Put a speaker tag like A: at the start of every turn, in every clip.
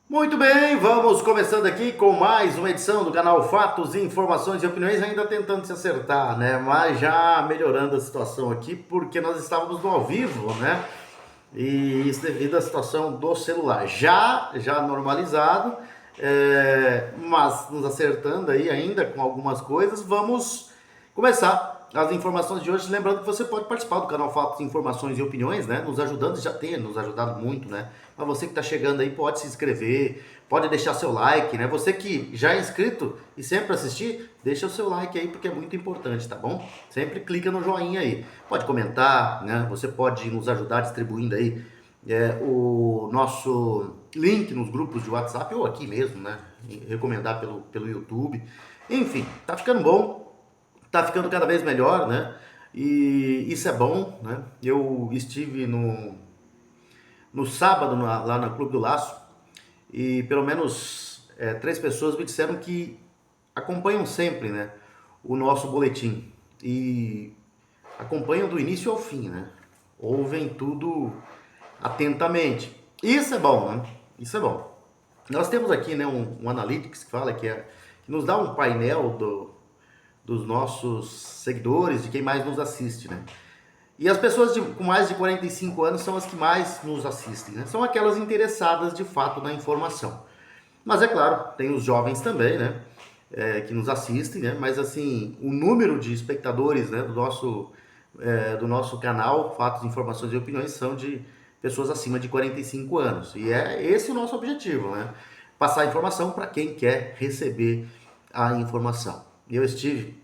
A: Muito bem, vamos começando aqui com mais uma edição do canal Fatos, Informações e Opiniões, ainda tentando se acertar, né? Mas já melhorando a situação aqui, porque nós estávamos no ao vivo, né? E isso devido à situação do celular. Já normalizado, mas nos acertando aí ainda com algumas coisas, vamos começar as informações de hoje. Lembrando que você pode participar do canal Fatos, Informações e Opiniões, né? Nos ajudando, já tem nos ajudado muito, né? Mas você que está chegando aí pode se inscrever, pode deixar seu like, né? Você que já é inscrito e sempre assistir, deixa o seu like aí porque é muito importante, tá bom? Sempre clica no joinha aí. Pode comentar, né? Você pode nos ajudar distribuindo aí o nosso link nos grupos de WhatsApp ou aqui mesmo, né? Recomendar pelo YouTube. Enfim, tá ficando bom, tá ficando cada vez melhor, né? E isso é bom, né? Eu estive no sábado lá na Clube do Laço e pelo menos três pessoas me disseram que acompanham sempre, né, o nosso boletim e acompanham do início ao fim, né? Ouvem tudo atentamente. Isso é bom, né? Isso é bom. Nós temos aqui, né, um Analytics que fala que nos dá um painel dos nossos seguidores, de quem mais nos assiste, né? E as pessoas com mais de 45 anos são as que mais nos assistem, né? São aquelas interessadas de fato na informação. Mas é claro, tem os jovens também, né? Que nos assistem, né? Mas assim, o número de espectadores, né, do nosso canal, Fatos, Informações e Opiniões, são de pessoas acima de 45 anos. E é esse o nosso objetivo, né? Passar a informação para quem quer receber a informação. Eu estive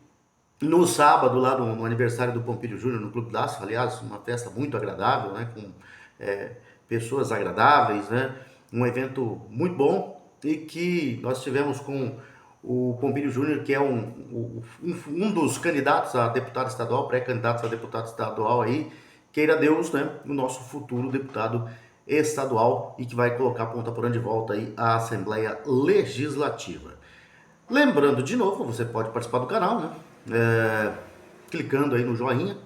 A: no sábado, lá no aniversário do Pompílio Júnior, no Clube Laço, aliás, uma festa muito agradável, né? Com é, pessoas agradáveis, né? Um evento muito bom e que nós tivemos com o Pompílio Júnior, que é um dos candidatos a deputado estadual, pré-candidatos a deputado estadual aí, queira Deus, né? O nosso futuro deputado estadual e que vai colocar a ponta por onde volta aí a Assembleia Legislativa. Lembrando de novo, você pode participar do canal, né? Clicando aí no joinha.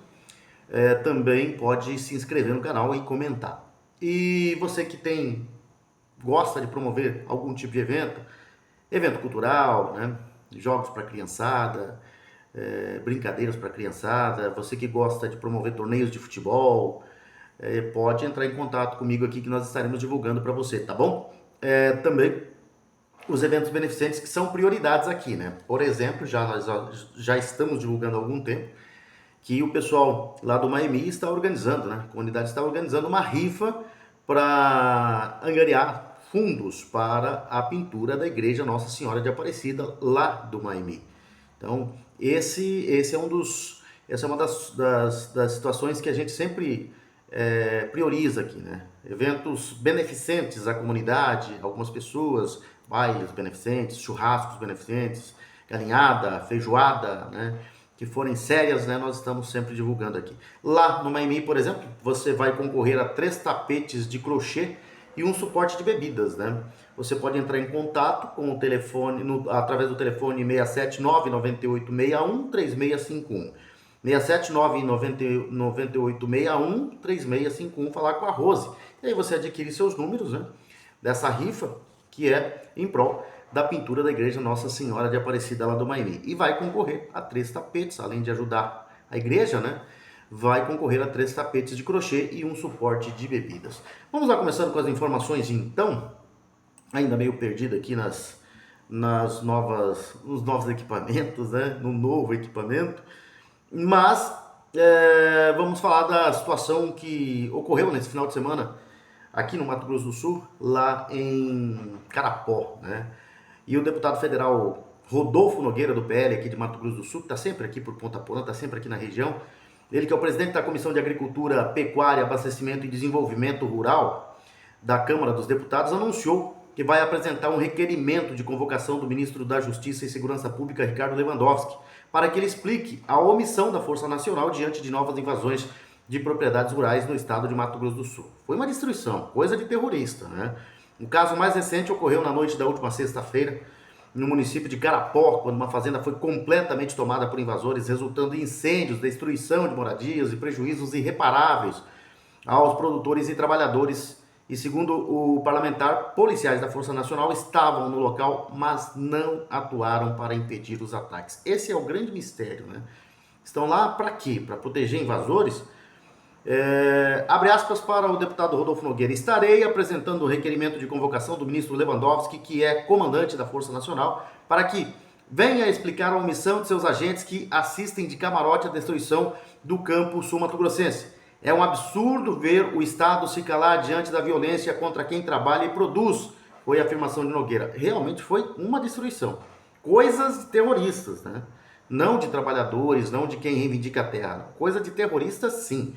A: Também pode se inscrever no canal e comentar. E você que gosta de promover algum tipo de evento cultural, né? Jogos para criançada, brincadeiras para criançada, você que gosta de promover torneios de futebol, pode entrar em contato comigo aqui que nós estaremos divulgando para você, tá bom? Também os eventos beneficentes que são prioridades aqui, né? Por exemplo, nós já estamos divulgando há algum tempo que o pessoal lá do Maemi está organizando, né? A comunidade está organizando uma rifa para angariar fundos para a pintura da igreja Nossa Senhora de Aparecida lá do Maemi. Então, essa é uma das situações que a gente sempre prioriza aqui, né? Eventos beneficentes à comunidade, algumas pessoas, bailes beneficentes, churrascos beneficentes, galinhada, feijoada, né? Que forem sérias, né? Nós estamos sempre divulgando aqui. Lá no Maimi, por exemplo, você vai concorrer a 3 tapetes de crochê e um suporte de bebidas, né? Você pode entrar em contato com o telefone, através do telefone 679 9861 3651. 679 9861 3651, falar com a Rose. E aí você adquire seus números, né? Dessa rifa, que é em prol da pintura da igreja Nossa Senhora de Aparecida lá do Maine. E vai concorrer a 3 tapetes, além de ajudar a igreja, né? Vai concorrer a 3 tapetes de crochê e um suporte de bebidas. Vamos lá, começando com as informações então, ainda meio perdido aqui nos novos equipamentos, né? No novo equipamento. Mas vamos falar da situação que ocorreu nesse final de semana aqui no Mato Grosso do Sul, lá em Carapó, né? E o deputado federal Rodolfo Nogueira, do PL aqui de Mato Grosso do Sul, que está sempre aqui por Ponta Porã, está sempre aqui na região, ele que é o presidente da Comissão de Agricultura, Pecuária, Abastecimento e Desenvolvimento Rural da Câmara dos Deputados, anunciou que vai apresentar um requerimento de convocação do ministro da Justiça e Segurança Pública, Ricardo Lewandowski, para que ele explique a omissão da Força Nacional diante de novas invasões de propriedades rurais no estado de Mato Grosso do Sul. Foi uma destruição, coisa de terrorista, né? O caso mais recente ocorreu na noite da última sexta-feira, no município de Carapó, quando uma fazenda foi completamente tomada por invasores, resultando em incêndios, destruição de moradias e prejuízos irreparáveis aos produtores e trabalhadores E segundo o parlamentar, policiais da Força Nacional estavam no local, mas não atuaram para impedir os ataques. Esse é o grande mistério, né? Estão lá para quê? Para proteger invasores? Abre aspas para o deputado Rodolfo Nogueira. Estarei apresentando o requerimento de convocação do ministro Lewandowski, que é comandante da Força Nacional, para que venha explicar a omissão de seus agentes que assistem de camarote à destruição do campo sul-mato-grossense. É um absurdo ver o Estado se calar diante da violência contra quem trabalha e produz, foi a afirmação de Nogueira. Realmente foi uma destruição. Coisas de terroristas, né? Não de trabalhadores, não de quem reivindica a terra. Coisa de terroristas, sim.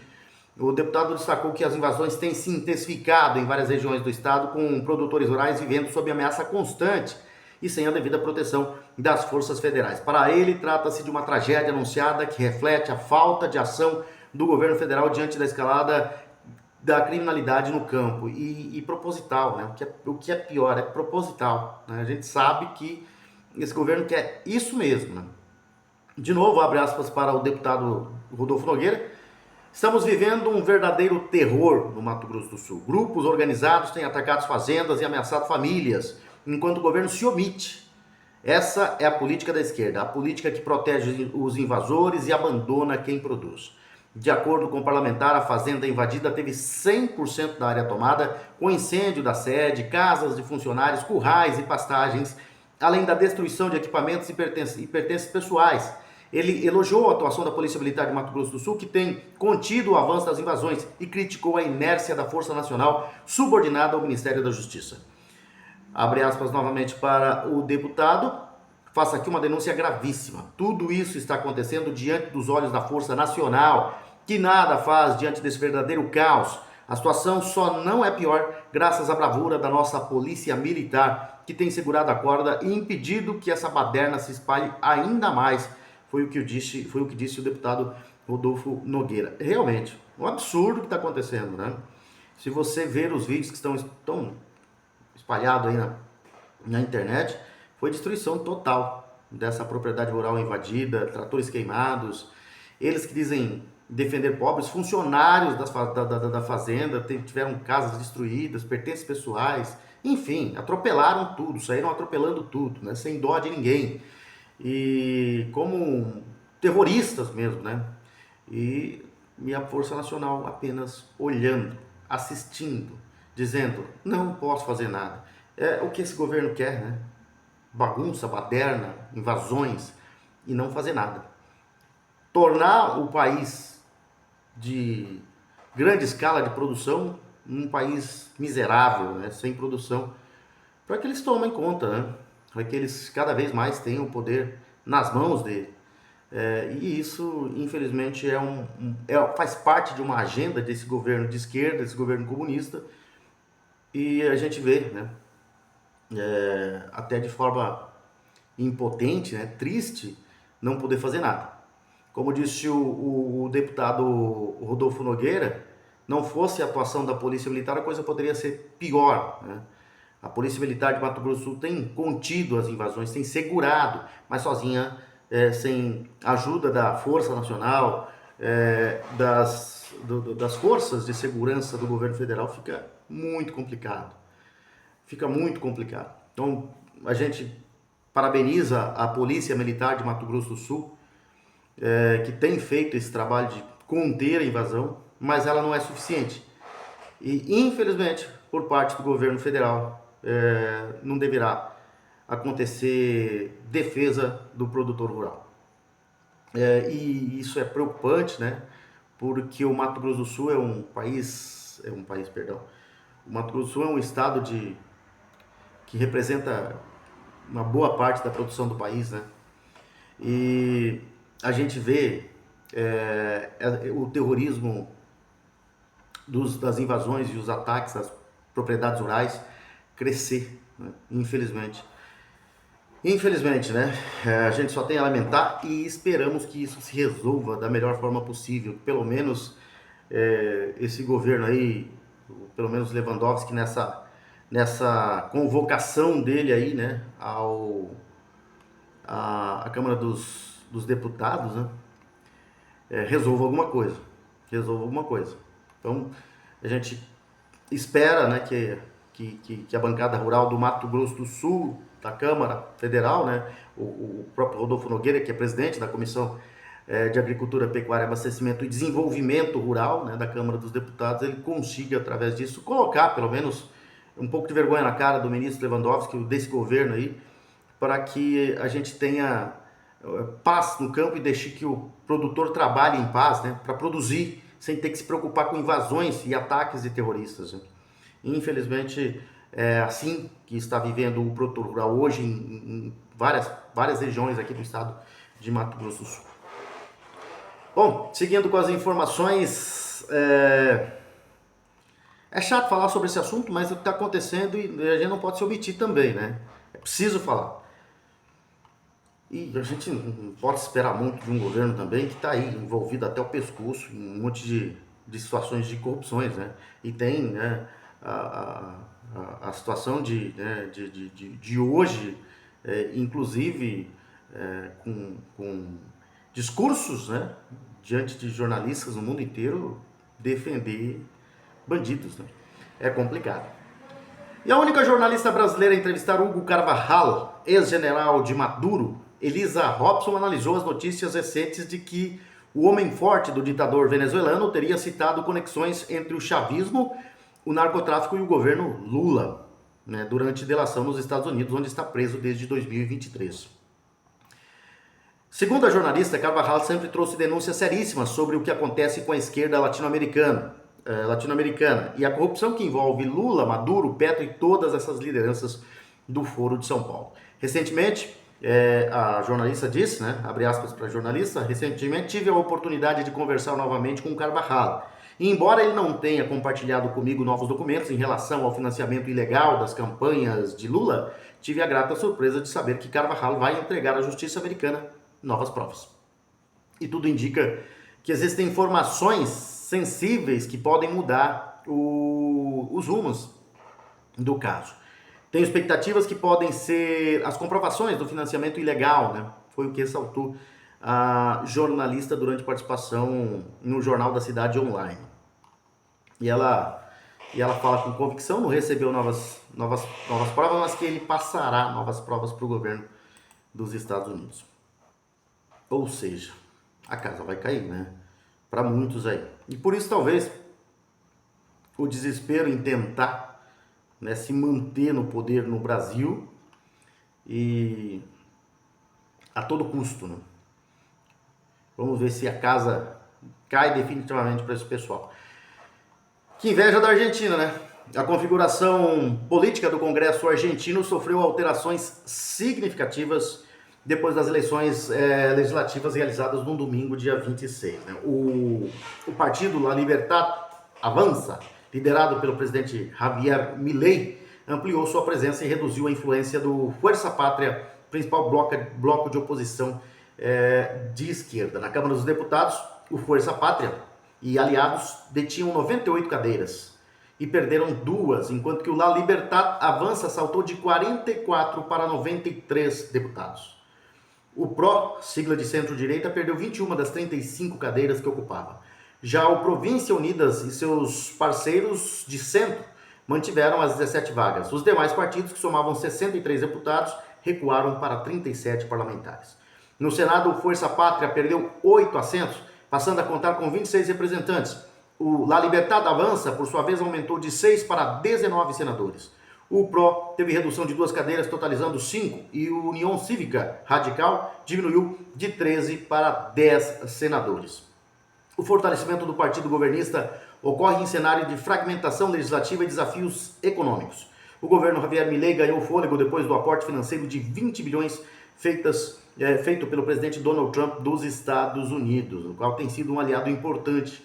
A: O deputado destacou que as invasões têm se intensificado em várias regiões do estado, com produtores rurais vivendo sob ameaça constante e sem a devida proteção das forças federais. Para ele, trata-se de uma tragédia anunciada que reflete a falta de ação do governo federal diante da escalada da criminalidade no campo. E proposital, né? O que é pior, é proposital, né? A gente sabe que esse governo quer isso mesmo, né? De novo, abre aspas para o deputado Rodolfo Nogueira. Estamos vivendo um verdadeiro terror no Mato Grosso do Sul. Grupos organizados têm atacado fazendas e ameaçado famílias, enquanto o governo se omite. Essa é a política da esquerda, a política que protege os invasores e abandona quem produz. De acordo com o parlamentar, a fazenda invadida teve 100% da área tomada, com incêndio da sede, casas de funcionários, currais e pastagens, além da destruição de equipamentos e pertences pessoais. Ele elogiou a atuação da Polícia Militar de Mato Grosso do Sul, que tem contido o avanço das invasões, e criticou a inércia da Força Nacional subordinada ao Ministério da Justiça. Abre aspas novamente para o deputado. Faça aqui uma denúncia gravíssima. Tudo isso está acontecendo diante dos olhos da Força Nacional, que nada faz diante desse verdadeiro caos. A situação só não é pior graças à bravura da nossa Polícia Militar, que tem segurado a corda e impedido que essa baderna se espalhe ainda mais. Foi o que disse o deputado Rodolfo Nogueira. Realmente, um absurdo que está acontecendo, né? Se você ver os vídeos que estão espalhados aí na internet, foi destruição total dessa propriedade rural invadida, tratores queimados. Eles que dizem defender pobres, funcionários da fazenda, tiveram casas destruídas, pertences pessoais, enfim, atropelaram tudo, saíram atropelando tudo, né? Sem dó de ninguém. E como terroristas mesmo, né? E a Força Nacional apenas olhando, assistindo, dizendo, não posso fazer nada. É o que esse governo quer, né? Bagunça, baderna, invasões e não fazer nada. Tornar o país de grande escala de produção um país miserável, né? Sem produção, para que eles tomem conta, né? Para que eles cada vez mais tenham o poder nas mãos dele. E isso, infelizmente, faz parte de uma agenda desse governo de esquerda, desse governo comunista, e a gente vê, né? Até de forma impotente, né? Triste, não poder fazer nada. Como disse o deputado Rodolfo Nogueira, não fosse a atuação da Polícia Militar, a coisa poderia ser pior, né? A Polícia Militar de Mato Grosso do Sul tem contido as invasões, tem segurado, mas sozinha, sem ajuda da Força Nacional, das forças de segurança do governo federal, fica muito complicado. Fica muito complicado. Então, a gente parabeniza a Polícia Militar de Mato Grosso do Sul, que tem feito esse trabalho de conter a invasão, mas ela não é suficiente. E, infelizmente, por parte do governo federal, não deverá acontecer defesa do produtor rural. E isso é preocupante, né? Porque o Mato Grosso do Sul o Mato Grosso do Sul é um estado que representa uma boa parte da produção do país, né? E a gente vê o terrorismo das invasões e os ataques às propriedades rurais crescer, né? Infelizmente, né? A gente só tem a lamentar e esperamos que isso se resolva da melhor forma possível. Pelo menos esse governo aí, pelo menos Lewandowski nessa convocação dele aí, né? À Câmara dos Deputados, né? Resolva alguma coisa. Então, a gente espera, né, que a bancada rural do Mato Grosso do Sul, da Câmara Federal, né, o próprio Rodolfo Nogueira, que é presidente da Comissão de Agricultura, Pecuária, Abastecimento e Desenvolvimento Rural, né, da Câmara dos Deputados, ele consiga, através disso, colocar, pelo menos, um pouco de vergonha na cara do ministro Lewandowski, desse governo aí, para que a gente tenha paz no campo e deixe que o produtor trabalhe em paz, né, para produzir, sem ter que se preocupar com invasões e ataques de terroristas, né? Infelizmente, é assim que está vivendo o produtor rural hoje em várias regiões aqui do estado de Mato Grosso do Sul. Bom, seguindo com as informações, é chato falar sobre esse assunto, mas é o que está acontecendo e a gente não pode se omitir também, né? É preciso falar. E a gente não pode esperar muito de um governo também que está aí envolvido até o pescoço em um monte de situações de corrupções, né? E tem, né, a situação de hoje, inclusive com discursos, né, diante de jornalistas no mundo inteiro, defender bandidos, né? É complicado. E a única jornalista brasileira a entrevistar Hugo Carvajal, ex-general de Maduro, Elisa Robson, analisou as notícias recentes de que o homem forte do ditador venezuelano teria citado conexões entre o chavismo, o narcotráfico e o governo Lula, né, durante delação nos Estados Unidos, onde está preso desde 2023. Segundo a jornalista, Carvajal sempre trouxe denúncias seríssimas sobre o que acontece com a esquerda latino-americana e a corrupção que envolve Lula, Maduro, Petro e todas essas lideranças do Foro de São Paulo. Recentemente, a jornalista disse, né, abre aspas para a jornalista, recentemente tive a oportunidade de conversar novamente com o Carvajal. E embora ele não tenha compartilhado comigo novos documentos em relação ao financiamento ilegal das campanhas de Lula, tive a grata surpresa de saber que Carvajal vai entregar à justiça americana novas provas. E tudo indica que existem informações sensíveis que podem mudar os rumos do caso. Tenho expectativas que podem ser as comprovações do financiamento ilegal, né? Foi o que ressaltou a jornalista durante participação no Jornal da Cidade Online. E ela fala com convicção, não recebeu novas provas, mas que ele passará novas provas para o governo dos Estados Unidos. Ou seja, a casa vai cair, né? Para muitos aí. E por isso, talvez, o desespero em tentar, né, se manter no poder no Brasil e a todo custo, né? Vamos ver se a casa cai definitivamente para esse pessoal. Que inveja da Argentina, né? A configuração política do Congresso argentino sofreu alterações significativas depois das eleições legislativas realizadas no domingo, dia 26. Né? O partido La Libertad Avança, liderado pelo presidente Javier Milei, ampliou sua presença e reduziu a influência do Fuerza Pátria, principal bloco de oposição de esquerda. Na Câmara dos Deputados, o Fuerza Pátria e aliados detinham 98 cadeiras e perderam 2, enquanto que o La Libertad Avança saltou de 44 para 93 deputados. O PRO, sigla de centro-direita, perdeu 21 das 35 cadeiras que ocupava. Já o Província Unidas e seus parceiros de centro mantiveram as 17 vagas. Os demais partidos, que somavam 63 deputados, recuaram para 37 parlamentares. No Senado, o Força Pátria perdeu 8 assentos, passando a contar com 26 representantes. O La Libertad Avança, por sua vez, aumentou de 6 para 19 senadores. O PRO teve redução de 2 cadeiras, totalizando 5, e o União Cívica Radical diminuiu de 13 para 10 senadores. O fortalecimento do partido governista ocorre em cenário de fragmentação legislativa e desafios econômicos. O governo Javier Milei ganhou fôlego depois do aporte financeiro de 20 bilhões feito pelo presidente Donald Trump dos Estados Unidos, o qual tem sido um aliado importante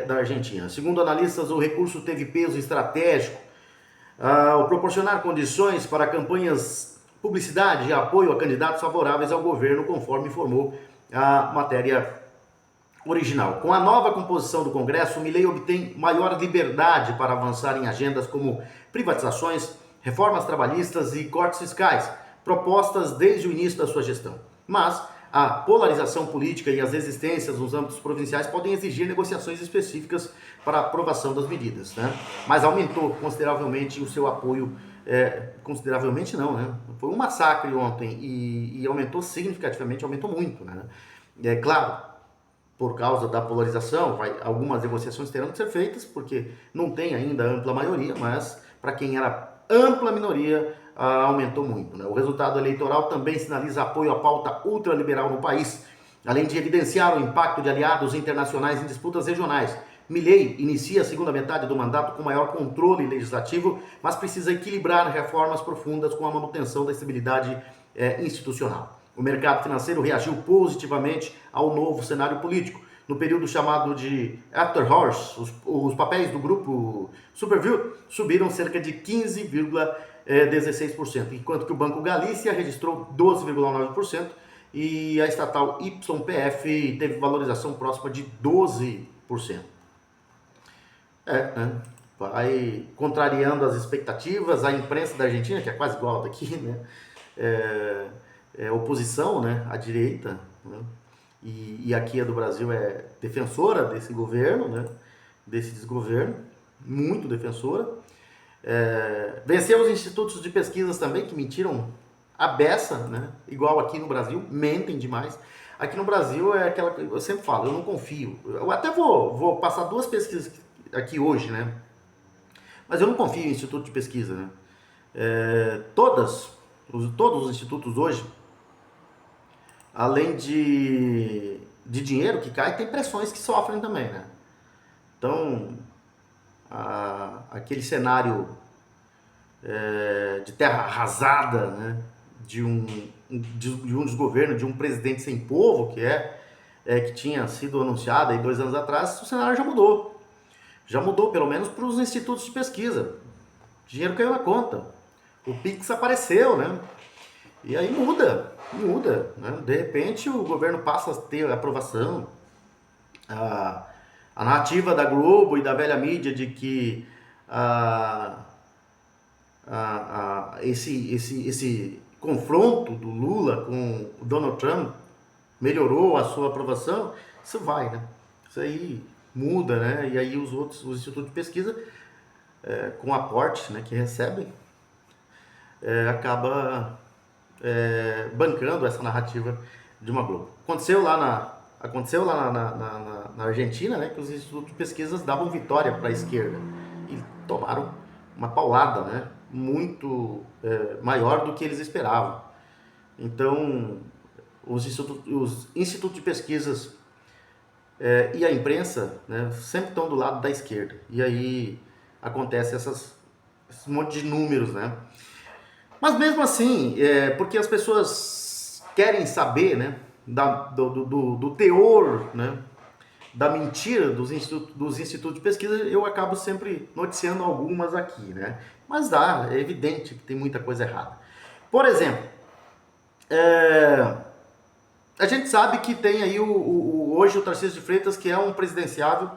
A: da Argentina. Segundo analistas, o recurso teve peso estratégico ao proporcionar condições para campanhas, publicidade e apoio a candidatos favoráveis ao governo, conforme informou a matéria original. Com a nova composição do Congresso, Milei obtém maior liberdade para avançar em agendas como privatizações, reformas trabalhistas e cortes fiscais, propostas desde o início da sua gestão. Mas A polarização política e as resistências nos âmbitos provinciais podem exigir negociações específicas para a aprovação das medidas, né? Mas aumentou consideravelmente o seu apoio, consideravelmente não, né? Foi um massacre ontem e aumentou significativamente, aumentou muito, né? É claro, por causa da polarização, algumas negociações terão que ser feitas, porque não tem ainda ampla maioria, mas para quem era ampla minoria, aumentou muito, né? O resultado eleitoral também sinaliza apoio à pauta ultraliberal no país, além de evidenciar o impacto de aliados internacionais em disputas regionais. Milei inicia a segunda metade do mandato com maior controle legislativo, mas precisa equilibrar reformas profundas com a manutenção da estabilidade institucional. O mercado financeiro reagiu positivamente ao novo cenário político. No período chamado de After Hours, os papéis do grupo Superview subiram cerca de 15,16%, enquanto que o Banco Galícia registrou 12,9% e a estatal YPF teve valorização próxima de 12%. Né? Vai contrariando as expectativas, a imprensa da Argentina, que é quase igual a daqui, né? Oposição, né? À direita, né? E aqui a do Brasil é defensora desse governo, né? Desse desgoverno, muito defensora. Venceu os institutos de pesquisas também, que mentiram a beça, né? Igual aqui no Brasil, mentem demais. Aqui no Brasil é aquela que eu sempre falo, eu não confio. Eu até vou passar duas pesquisas aqui hoje, né? Mas eu não confio em instituto de pesquisa, né? Todos os institutos hoje, além de dinheiro que cai, tem pressões que sofrem também, né? Então, aquele cenário de terra arrasada, né? De um desgoverno, de um presidente sem povo, que tinha sido anunciado aí 2 anos atrás, o cenário já mudou. Já mudou, pelo menos para os institutos de pesquisa. O dinheiro caiu na conta. O Pix apareceu, né? E aí muda, né? De repente o governo passa a ter aprovação. A narrativa da Globo e da velha mídia de que esse confronto do Lula com o Donald Trump melhorou a sua aprovação, isso vai, né? Isso aí muda, né? E aí os institutos de pesquisa, com aportes, né, que recebem, acaba bancando essa narrativa de uma Globo. Aconteceu lá na Argentina, né, que os institutos de pesquisas davam vitória para a esquerda e tomaram uma paulada, né, muito maior do que eles esperavam. Então, os institutos de pesquisas e a imprensa, né, sempre estão do lado da esquerda. E aí acontece esse monte de números, né? Mas mesmo assim, porque as pessoas querem saber, né, do teor, né, da mentira dos institutos de pesquisa, eu acabo sempre noticiando algumas aqui, né? Mas é evidente que tem muita coisa errada. Por exemplo, a gente sabe que tem aí hoje o Tarcísio de Freitas, que é um presidenciável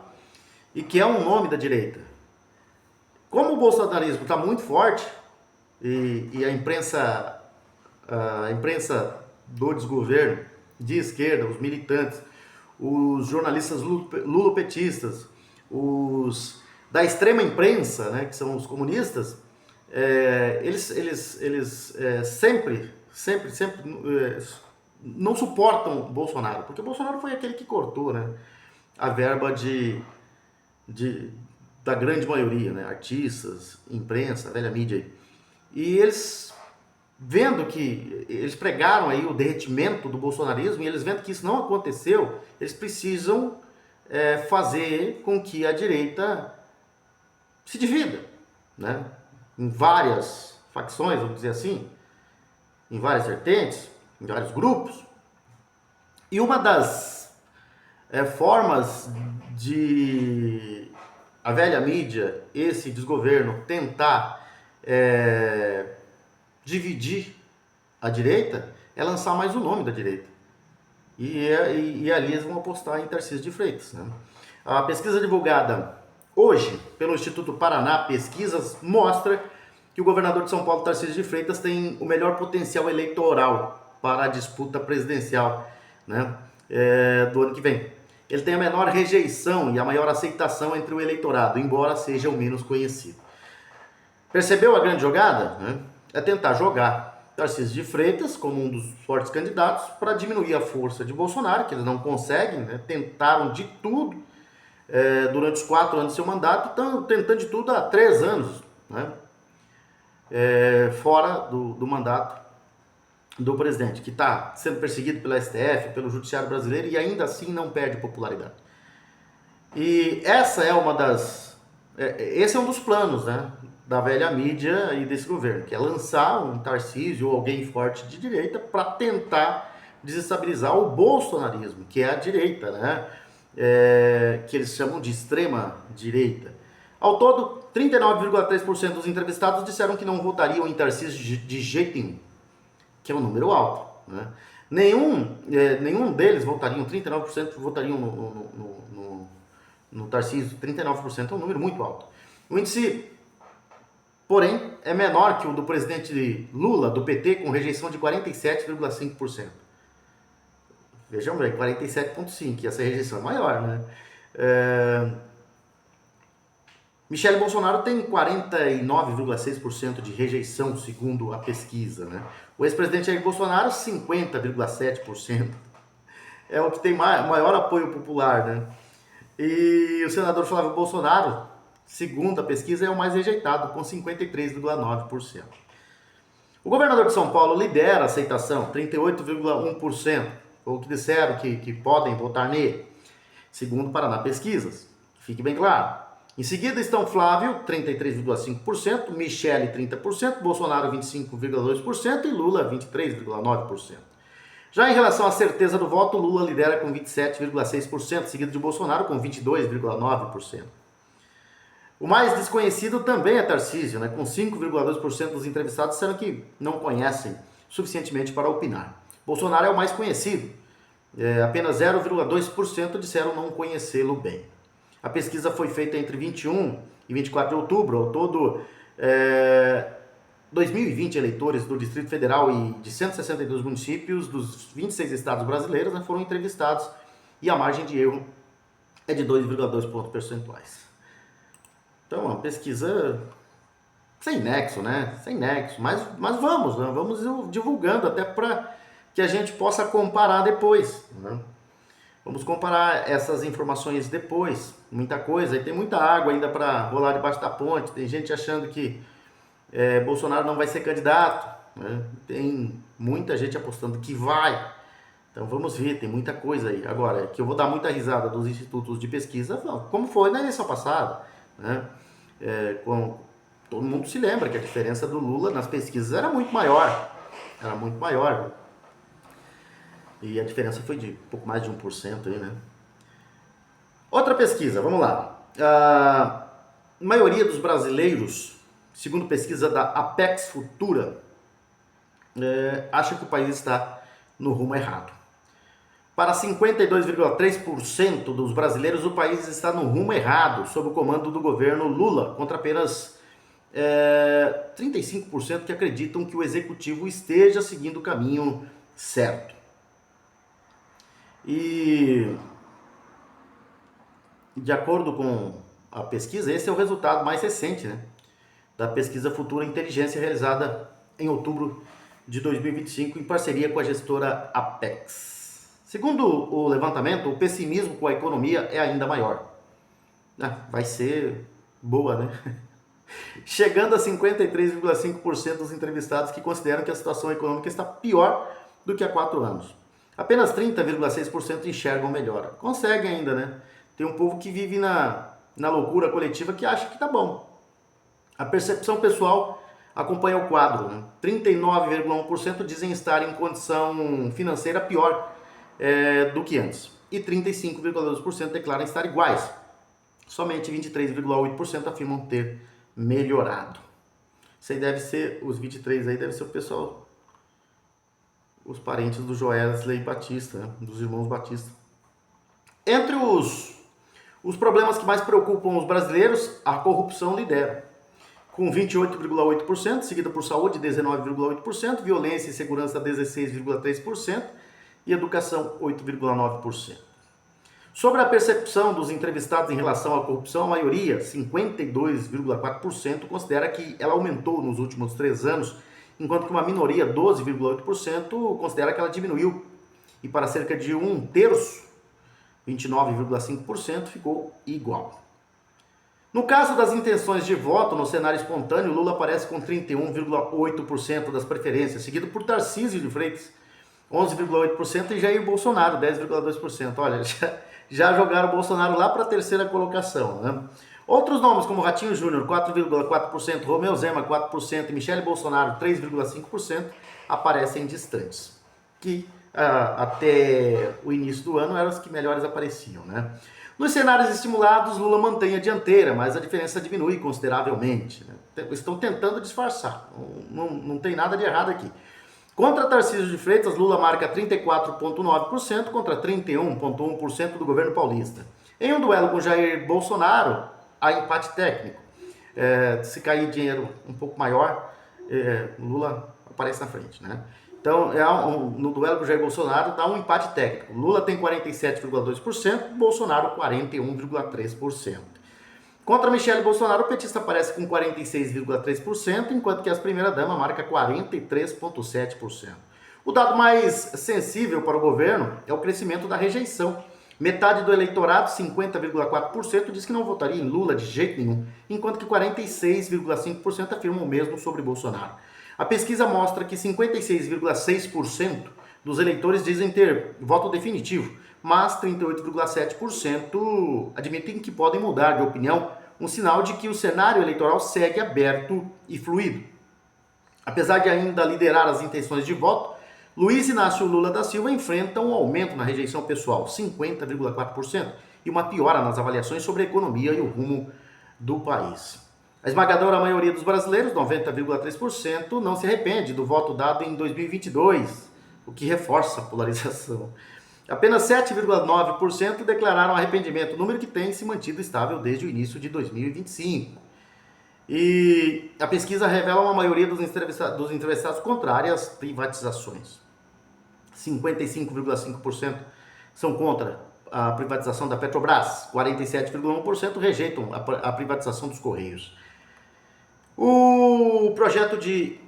A: e que é um nome da direita. Como o bolsonarismo está muito forte e a imprensa do desgoverno, de esquerda, os militantes, os jornalistas lulopetistas, os da extrema imprensa, né, que são os comunistas, eles sempre não suportam Bolsonaro, porque o Bolsonaro foi aquele que cortou, né, a verba da grande maioria, né, artistas, imprensa, velha mídia. E eles, vendo que eles pregaram aí o derretimento do bolsonarismo, e eles vendo que isso não aconteceu, eles precisam fazer com que a direita se divida, né, em várias facções, vamos dizer assim, em várias vertentes, em vários grupos. E uma das formas de a velha mídia, esse desgoverno, tentar dividir a direita é lançar mais o nome da direita. E ali eles vão apostar em Tarcísio de Freitas, né? A pesquisa divulgada hoje pelo Instituto Paraná Pesquisas mostra que o governador de São Paulo, Tarcísio de Freitas, tem o melhor potencial eleitoral para a disputa presidencial né, do ano que vem. Ele tem a menor rejeição e a maior aceitação entre o eleitorado, embora seja o menos conhecido. Percebeu a grande jogada? Né? É tentar jogar Tarcísio de Freitas como um dos fortes candidatos para diminuir a força de Bolsonaro, que eles não conseguem, né? Tentaram de tudo durante os 4 anos do seu mandato, estão tentando de tudo há 3 anos, né? Fora do mandato do presidente, que está sendo perseguido pela STF, pelo Judiciário Brasileiro, e ainda assim não perde popularidade. E essa é uma das... esse é um dos planos, né, da velha mídia e desse governo, que é lançar um Tarcísio ou alguém forte de direita para tentar desestabilizar o bolsonarismo, que é a direita, né, que eles chamam de extrema direita. Ao todo, 39,3% dos entrevistados disseram que não votariam em Tarcísio de jeito nenhum, que é um número alto, né? Nenhum deles votariam, 39% votariam no Tarcísio, 39% é um número muito alto. O índice, porém, é menor que o do presidente Lula, do PT, com rejeição de 47,5%. Vejam bem, 47,5%, e essa rejeição é maior, né? Michele Bolsonaro tem 49,6% de rejeição, segundo a pesquisa, né? O ex-presidente Jair Bolsonaro, 50,7%. É o que tem maior apoio popular, né? E o senador Flávio Bolsonaro, segundo a pesquisa, é o mais rejeitado, com 53,9%. O governador de São Paulo lidera a aceitação, 38,1%, ou que disseram que podem votar nele, segundo Paraná Pesquisas. Fique bem claro. Em seguida estão Flávio, 33,5%, Michele, 30%, Bolsonaro, 25,2% e Lula, 23,9%. Já em relação à certeza do voto, Lula lidera com 27,6%, seguido de Bolsonaro com 22,9%. O mais desconhecido também é Tarcísio, né, com 5,2% dos entrevistados disseram que não conhecem suficientemente para opinar. Bolsonaro é o mais conhecido, apenas 0,2% disseram não conhecê-lo bem. A pesquisa foi feita entre 21 e 24 de outubro, ao todo 2.020 eleitores do Distrito Federal e de 162 municípios dos 26 estados brasileiros, né, foram entrevistados e a margem de erro é de 2,2 pontos percentuais. Então, uma pesquisa sem nexo, né? Sem nexo, mas vamos, né? Vamos divulgando até para que a gente possa comparar depois, né? Vamos comparar essas informações depois, muita coisa, e tem muita água ainda para rolar debaixo da ponte, tem gente achando que Bolsonaro não vai ser candidato, né? Tem muita gente apostando que vai, então vamos ver, tem muita coisa aí. Agora, que eu vou dar muita risada dos institutos de pesquisa, como foi na eleição passada, né? Todo mundo se lembra que a diferença do Lula nas pesquisas era muito maior, e a diferença foi de pouco mais de 1% aí, né? Outra pesquisa, vamos lá. A maioria dos brasileiros, segundo pesquisa da Apex Futura, acha que o país está no rumo errado. Para 52,3% dos brasileiros, o país está no rumo errado, sob o comando do governo Lula, contra apenas 35% que acreditam que o executivo esteja seguindo o caminho certo. E, de acordo com a pesquisa, esse é o resultado mais recente, né, da pesquisa Futura Inteligência, realizada em outubro de 2025, em parceria com a gestora Apex. Segundo o levantamento, o pessimismo com a economia é ainda maior. Vai ser boa, né? Chegando a 53,5% dos entrevistados que consideram que a situação econômica está pior do que há 4 anos. Apenas 30,6% enxergam melhora. Conseguem ainda, né? Tem um povo que vive na loucura coletiva que acha que tá bom. A percepção pessoal acompanha o quadro, né? 39,1% dizem estar em condição financeira pior do que antes. E 35,2% declaram estar iguais. Somente 23,8% afirmam ter melhorado. Isso aí deve ser, os 23 aí deve ser o pessoal, os parentes do Joesley Batista, né? Dos irmãos Batista. Entre os problemas que mais preocupam os brasileiros, a corrupção lidera, com 28,8%, seguida por saúde, 19,8%, violência e segurança, 16,3%, e educação 8,9%. Sobre a percepção dos entrevistados em relação à corrupção, a maioria, 52,4%, considera que ela aumentou nos últimos 3 anos, enquanto que uma minoria, 12,8%, considera que ela diminuiu. E para cerca de um terço, 29,5%, ficou igual. No caso das intenções de voto no cenário espontâneo, Lula aparece com 31,8% das preferências, seguido por Tarcísio de Freitas, 11,8%, e Jair Bolsonaro, 10,2%. Olha, já jogaram o Bolsonaro lá para a terceira colocação, né? Outros nomes como Ratinho Júnior, 4,4%, Romeu Zema, 4% e Michele Bolsonaro, 3,5%, aparecem distantes, que até o início do ano eram os que melhores apareciam, né? Nos cenários estimulados, Lula mantém a dianteira, mas a diferença diminui consideravelmente, né? Estão tentando disfarçar, não tem nada de errado aqui. Contra Tarcísio de Freitas, Lula marca 34,9% contra 31,1% do governo paulista. Em um duelo com Jair Bolsonaro, há empate técnico. Se cair dinheiro um pouco maior, Lula aparece na frente, né? Então, no duelo com Jair Bolsonaro, dá um empate técnico. Lula tem 47,2%, Bolsonaro 41,3%. Contra Michele Bolsonaro, o petista aparece com 46,3%, enquanto que a primeira-dama marca 43,7%. O dado mais sensível para o governo é o crescimento da rejeição. Metade do eleitorado, 50,4%, diz que não votaria em Lula de jeito nenhum, enquanto que 46,5% afirmam o mesmo sobre Bolsonaro. A pesquisa mostra que 56,6% dos eleitores dizem ter voto definitivo, mas 38,7% admitem que podem mudar de opinião, um sinal de que o cenário eleitoral segue aberto e fluido. Apesar de ainda liderar as intenções de voto, Luiz Inácio Lula da Silva enfrenta um aumento na rejeição pessoal, 50,4%, e uma piora nas avaliações sobre a economia e o rumo do país. A esmagadora maioria dos brasileiros, 90,3%, não se arrepende do voto dado em 2022, o que reforça a polarização. Apenas 7,9% declararam arrependimento, número que tem se mantido estável desde o início de 2025. E a pesquisa revela uma maioria dos entrevistados contrária às privatizações. 55,5% são contra a privatização da Petrobras, 47,1% rejeitam a privatização dos Correios. O projeto de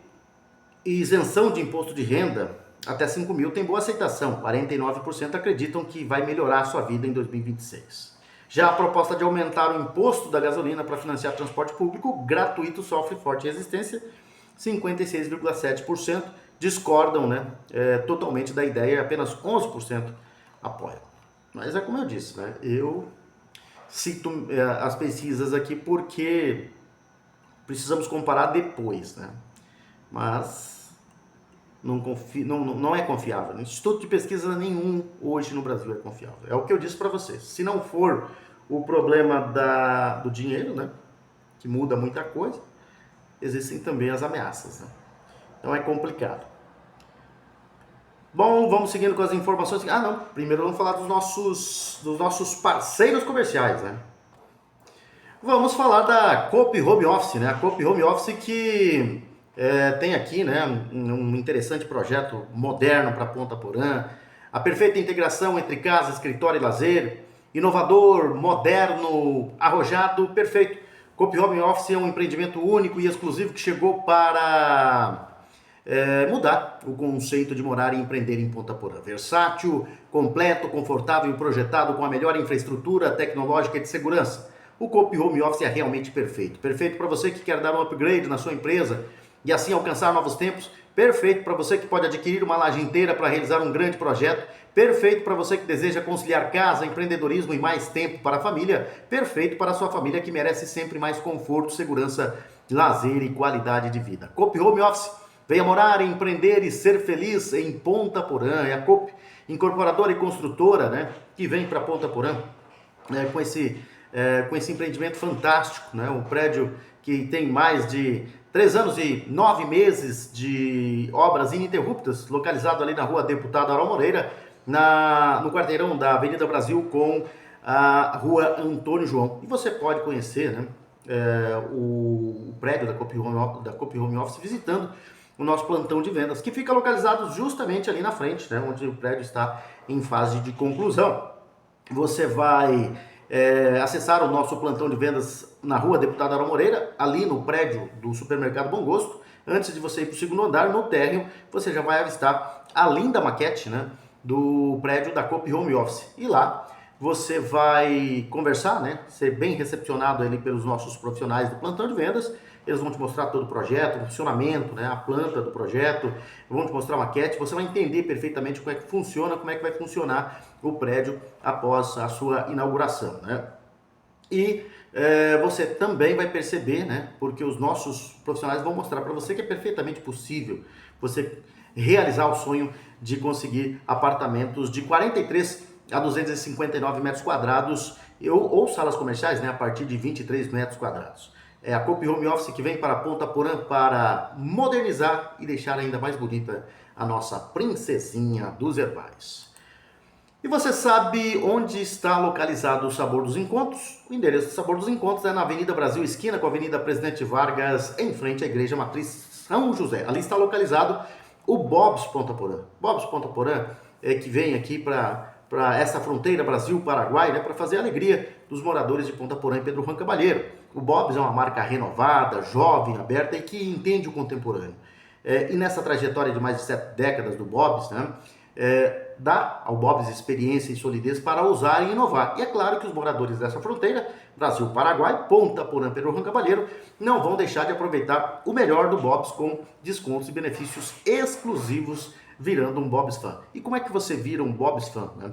A: isenção de imposto de renda até 5 mil tem boa aceitação, 49% acreditam que vai melhorar a sua vida em 2026. Já a proposta de aumentar o imposto da gasolina para financiar transporte público gratuito sofre forte resistência, 56,7% discordam, né, totalmente da ideia e apenas 11% apoiam. Mas é como eu disse, né, eu cito as pesquisas aqui porque precisamos comparar depois, né, mas não é confiável. Instituto de pesquisa nenhum hoje no Brasil é confiável. É o que eu disse para vocês. Se não for o problema do dinheiro, né, que muda muita coisa, existem também as ameaças, né? Então é complicado. Bom, vamos seguindo com as informações. Primeiro vamos falar dos nossos parceiros comerciais, né? Vamos falar da Coop Home Office, né? A Coop Home Office que tem aqui, né, um interessante projeto moderno para Ponta Porã, a perfeita integração entre casa, escritório e lazer, inovador, moderno, arrojado, perfeito. Coop Home Office é um empreendimento único e exclusivo que chegou para mudar o conceito de morar e empreender em Ponta Porã. Versátil, completo, confortável e projetado com a melhor infraestrutura tecnológica e de segurança. O Coop Home Office é realmente perfeito. Perfeito para você que quer dar um upgrade na sua empresa e assim alcançar novos tempos. Perfeito para você que pode adquirir uma laje inteira para realizar um grande projeto. Perfeito para você que deseja conciliar casa, empreendedorismo e mais tempo para a família. Perfeito para a sua família que merece sempre mais conforto, segurança, lazer e qualidade de vida. Coop Home Office, venha morar, empreender e ser feliz em Ponta Porã. É a Coop, incorporadora e construtora, né, que vem para Ponta Porã com esse empreendimento fantástico, né, um prédio que tem mais de 3 anos e 9 meses de obras ininterruptas, localizado ali na rua Deputado Aral Moreira, no quarteirão da Avenida Brasil com a rua Antônio João. E você pode conhecer, né, o prédio da Coop Home Office visitando o nosso plantão de vendas, que fica localizado justamente ali na frente, né, onde o prédio está em fase de conclusão. Você vai acessar o nosso plantão de vendas na rua Deputado Aron Moreira, ali no prédio do Supermercado Bom Gosto. Antes de você ir para o segundo andar, no térreo, você já vai avistar a linda maquete, né, do prédio da Coop Home Office. E lá você vai conversar, né, ser bem recepcionado ali pelos nossos profissionais do plantão de vendas. Eles vão te mostrar todo o projeto, o funcionamento, né, a planta do projeto, vão te mostrar a maquete, você vai entender perfeitamente como é que funciona, como é que vai funcionar o prédio após a sua inauguração, né? E você também vai perceber, né, porque os nossos profissionais vão mostrar para você que é perfeitamente possível você realizar o sonho de conseguir apartamentos de 43 a 259 metros quadrados ou salas comerciais, né, a partir de 23 metros quadrados. É a Coop Home Office que vem para Ponta Porã para modernizar e deixar ainda mais bonita a nossa princesinha dos herbais. E você sabe onde está localizado o Sabor dos Encontros? O endereço do Sabor dos Encontros é na Avenida Brasil, esquina com a Avenida Presidente Vargas, em frente à Igreja Matriz São José. Ali está localizado o Bob's Ponta Porã. Bob's Ponta Porã que vem aqui para essa fronteira Brasil-Paraguai, né, para fazer a alegria dos moradores de Ponta Porã e Pedro Juan Caballero. O Bob's é uma marca renovada, jovem, aberta e que entende o contemporâneo. E nessa trajetória de mais de 7 décadas do Bob's, né, dá ao Bob's experiência e solidez para ousar e inovar. E é claro que os moradores dessa fronteira, Brasil-Paraguai, Ponta Porã, Pedro Juan Caballero, não vão deixar de aproveitar o melhor do Bob's com descontos e benefícios exclusivos, virando um Bob's Fan. E como é que você vira um Bob's Fan, né?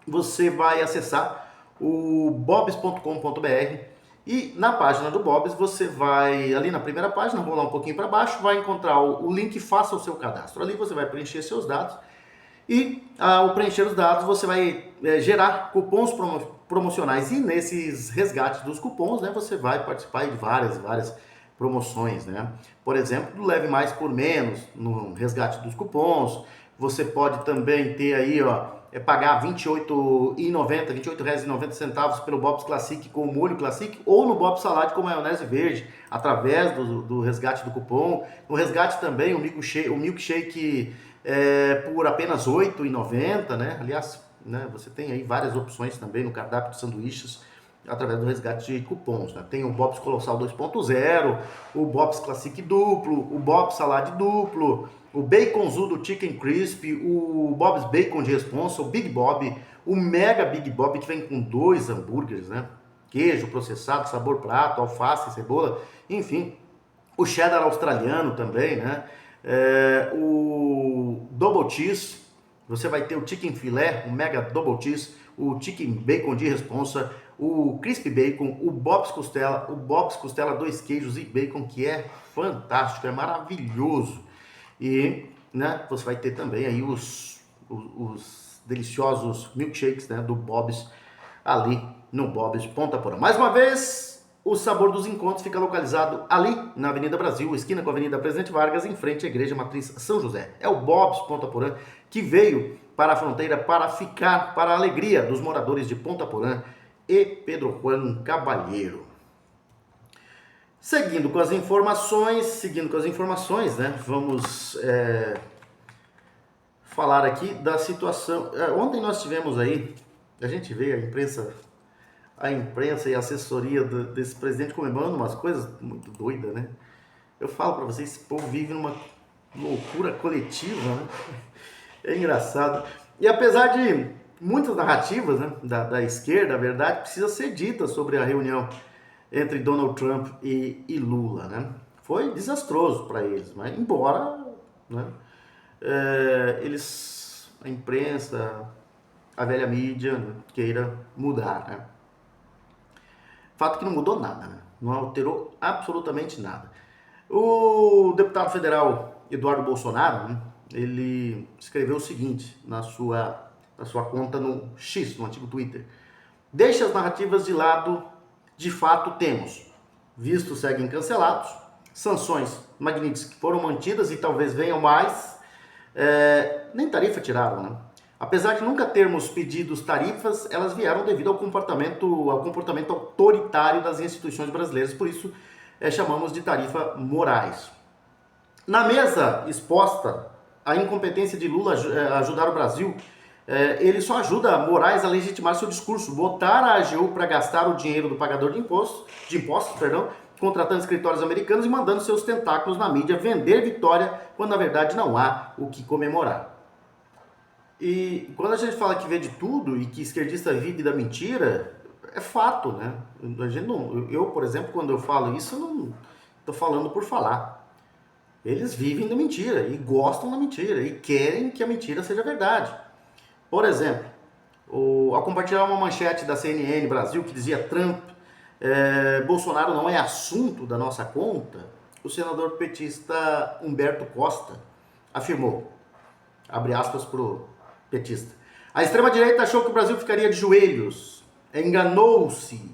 A: Você vai acessar o bobs.com.br e na página do Bob's você vai, ali na primeira página, rolar um pouquinho para baixo, vai encontrar o link Faça o seu cadastro. Ali você vai preencher seus dados e ao preencher os dados você vai gerar cupons promocionais e nesses resgates dos cupons, né, você vai participar de várias promoções, né? Por exemplo, leve mais por menos no resgate dos cupons. Você pode também ter aí, pagar R$ 28,90 pelo Bob's Classic com molho Classic ou no Bob's Salad com maionese verde, através do resgate do cupom. No resgate também o milkshake por apenas R$ 8,90, né? Aliás, né, você tem aí várias opções também no cardápio de sanduíches através do resgate de cupons, né? Tem o Bob's Colossal 2.0, o Bob's Classic duplo, o Bob's Salad duplo, o Baconzudo Chicken Crispy, o Bob's Bacon de Responsa, o Big Bob, o Mega Big Bob que vem com 2 hambúrgueres, né? Queijo processado, sabor prato, alface, cebola, enfim. O cheddar australiano também, né? O Double Cheese, você vai ter o Chicken Filé, o Mega Double Cheese, o Chicken Bacon de Responsa, o Crispy Bacon, o Bob's Costela 2 queijos e bacon, que é fantástico, é maravilhoso. E, né, você vai ter também aí os deliciosos milkshakes, né, do Bob's ali no Bob's Ponta Porã. Mais uma vez, o Sabor dos Encontros fica localizado ali na Avenida Brasil, esquina com a Avenida Presidente Vargas, em frente à Igreja Matriz São José. É o Bob's Ponta Porã que veio para a fronteira para ficar, para a alegria dos moradores de Ponta Porã e Pedro Juan Caballero. Seguindo com as informações, né, vamos falar aqui da situação. Ontem nós tivemos aí, a gente vê a imprensa e a assessoria desse presidente comemorando umas coisas muito doidas, né? Eu falo para vocês, esse povo vive numa loucura coletiva, né? É engraçado. E apesar de muitas narrativas, né, da esquerda, a verdade precisa ser dita sobre a reunião entre Donald Trump e Lula, né? Foi desastroso para eles, mas embora, né, a imprensa, a velha mídia, né, queira mudar, né? Fato que não mudou nada, né? Não alterou absolutamente nada. O deputado federal Eduardo Bolsonaro, né, ele escreveu o seguinte na sua conta no X, no antigo Twitter: deixe as narrativas de lado, de fato temos vistos seguem cancelados, sanções Magnitsky foram mantidas e talvez venham mais, nem tarifa tiraram, né? Apesar de nunca termos pedido tarifas, elas vieram devido ao comportamento autoritário das instituições brasileiras, por isso chamamos de tarifa morais. Na mesa exposta a incompetência de Lula ajudar o Brasil, ele só ajuda Moraes a legitimar seu discurso, botar a AGU para gastar o dinheiro do pagador de impostos, contratando escritórios americanos e mandando seus tentáculos na mídia vender vitória, quando na verdade não há o que comemorar. E quando a gente fala que vê de tudo e que esquerdista vive da mentira, é fato, né? A gente não, eu, por exemplo, quando eu falo isso, eu não estou falando por falar. Eles vivem da mentira e gostam da mentira e querem que a mentira seja verdade. Por exemplo, ao compartilhar uma manchete da CNN Brasil que dizia Trump, Bolsonaro não é assunto da nossa conta, o senador petista Humberto Costa afirmou, abre aspas pro petista, a extrema-direita achou que o Brasil ficaria de joelhos, enganou-se.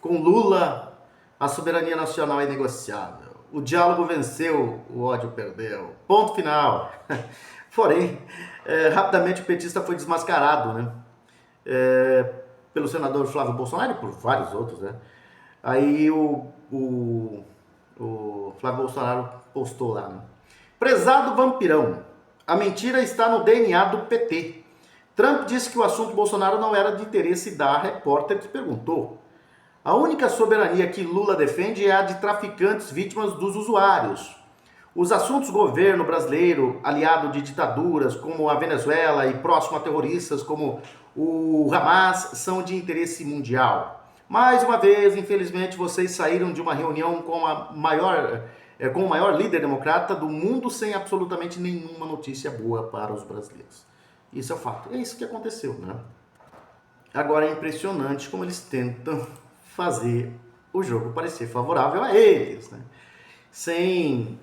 A: Com Lula, a soberania nacional é negociável. O diálogo venceu, o ódio perdeu. Ponto final. Porém, rapidamente o petista foi desmascarado, né? Pelo senador Flávio Bolsonaro e por vários outros, né? Aí o Flávio Bolsonaro postou lá, né? Prezado vampirão, a mentira está no DNA do PT. Trump disse que o assunto Bolsonaro não era de interesse da repórter que perguntou. A única soberania que Lula defende é a de traficantes vítimas dos usuários. Os assuntos governo brasileiro, aliado de ditaduras como a Venezuela e próximo a terroristas como o Hamas, são de interesse mundial. Mais uma vez, infelizmente, vocês saíram de uma reunião com o maior líder democrata do mundo sem absolutamente nenhuma notícia boa para os brasileiros. Isso é o fato. É isso que aconteceu, né? Agora é impressionante como eles tentam fazer o jogo parecer favorável a eles, né? Sem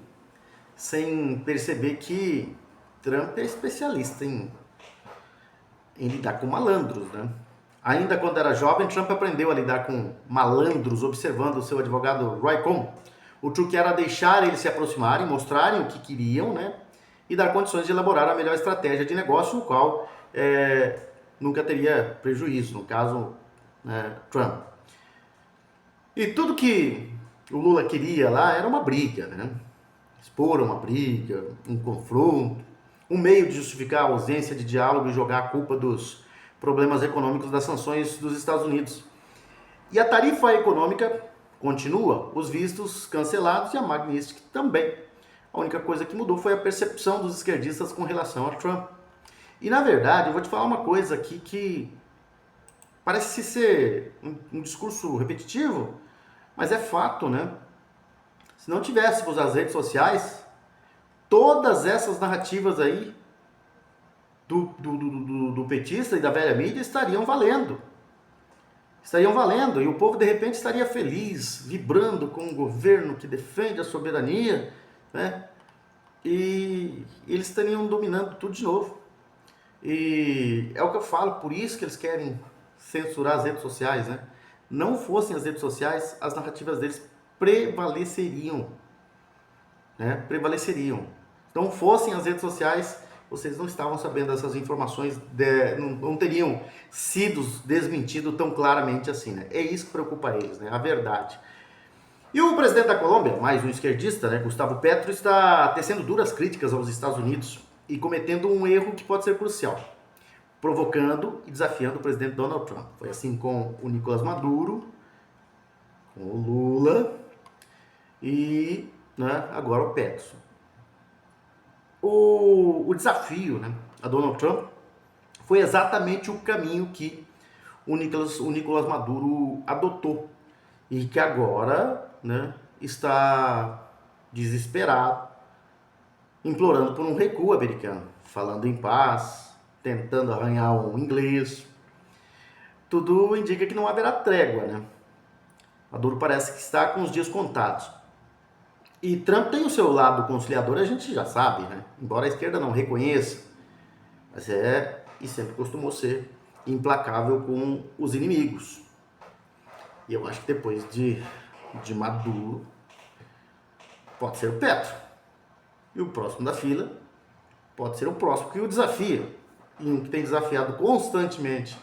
A: perceber que Trump é especialista em lidar com malandros, né? Ainda quando era jovem, Trump aprendeu a lidar com malandros, observando o seu advogado Roy Cohn. O truque era deixar eles se aproximarem, mostrarem o que queriam, né? E dar condições de elaborar a melhor estratégia de negócio, no qual nunca teria prejuízo, no caso, Trump. E tudo que o Lula queria lá era uma briga, né? Expor uma briga, um confronto, um meio de justificar a ausência de diálogo e jogar a culpa dos problemas econômicos das sanções dos Estados Unidos. E a tarifa econômica continua, os vistos cancelados e a Magnitsky também. A única coisa que mudou foi a percepção dos esquerdistas com relação a Trump. E na verdade, eu vou te falar uma coisa aqui que parece ser um discurso repetitivo, mas é fato, né? Se não tivéssemos as redes sociais, todas essas narrativas aí do petista e da velha mídia estariam valendo. Estariam valendo e o povo de repente estaria feliz, vibrando com um governo que defende a soberania, né? E eles estariam dominando tudo de novo. E é o que eu falo, por isso que eles querem censurar as redes sociais, né? Não fossem as redes sociais, as narrativas deles prevaleceriam, né? Prevaleceriam. Não fossem as redes sociais, vocês não estavam sabendo dessas informações, não teriam sido desmentidos tão claramente assim, né? É isso que preocupa eles, né? A verdade. E o presidente da Colômbia, mais um esquerdista, né, Gustavo Petro, está tecendo duras críticas aos Estados Unidos e cometendo um erro que pode ser crucial, provocando e desafiando o presidente Donald Trump. Foi assim com o Nicolás Maduro, com o Lula e, né, agora o Petro. O desafio, né, a Donald Trump foi exatamente o caminho que o Nicolás Maduro adotou e que agora, né, está desesperado, implorando por um recuo americano, falando em paz, tentando arranhar um inglês. Tudo indica que não haverá trégua, né? Maduro parece que está com os dias contados. E Trump tem o seu lado conciliador, a gente já sabe, né? Embora a esquerda não reconheça, mas e sempre costumou ser implacável com os inimigos. E eu acho que depois de Maduro, pode ser o Petro. E o próximo da fila pode ser o próximo que o desafia. E um que tem desafiado constantemente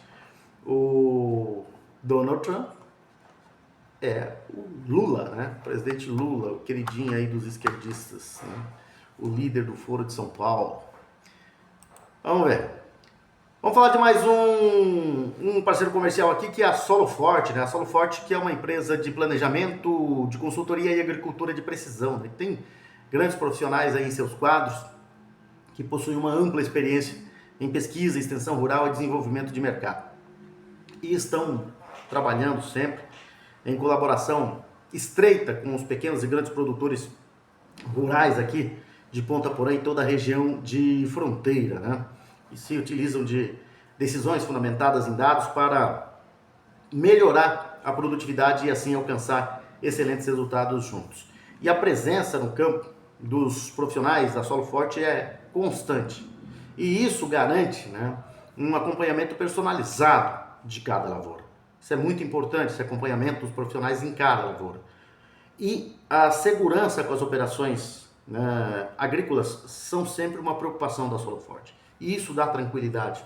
A: o Donald Trump é o Lula, né? O presidente Lula, o queridinho aí dos esquerdistas, né? o líder do Foro de São Paulo. Vamos ver. Vamos falar de mais um parceiro comercial aqui, que é a Solo Forte, né? A Solo Forte, que é uma empresa de planejamento, de consultoria e agricultura de precisão, né? Tem grandes profissionais aí em seus quadros que possuem uma ampla experiência em pesquisa, extensão rural e desenvolvimento de mercado. E estão trabalhando sempre em colaboração estreita com os pequenos e grandes produtores rurais aqui de Ponta Porã e toda a região de fronteira, né? E se utilizam de decisões fundamentadas em dados para melhorar a produtividade e assim alcançar excelentes resultados juntos. E a presença no campo dos profissionais da Solo Forte é constante. E isso garante, né, um acompanhamento personalizado de cada lavoura. Isso é muito importante, esse acompanhamento dos profissionais em cada lavoura. E a segurança com as operações, né, agrícolas são sempre uma preocupação da Solo Forte. E isso dá tranquilidade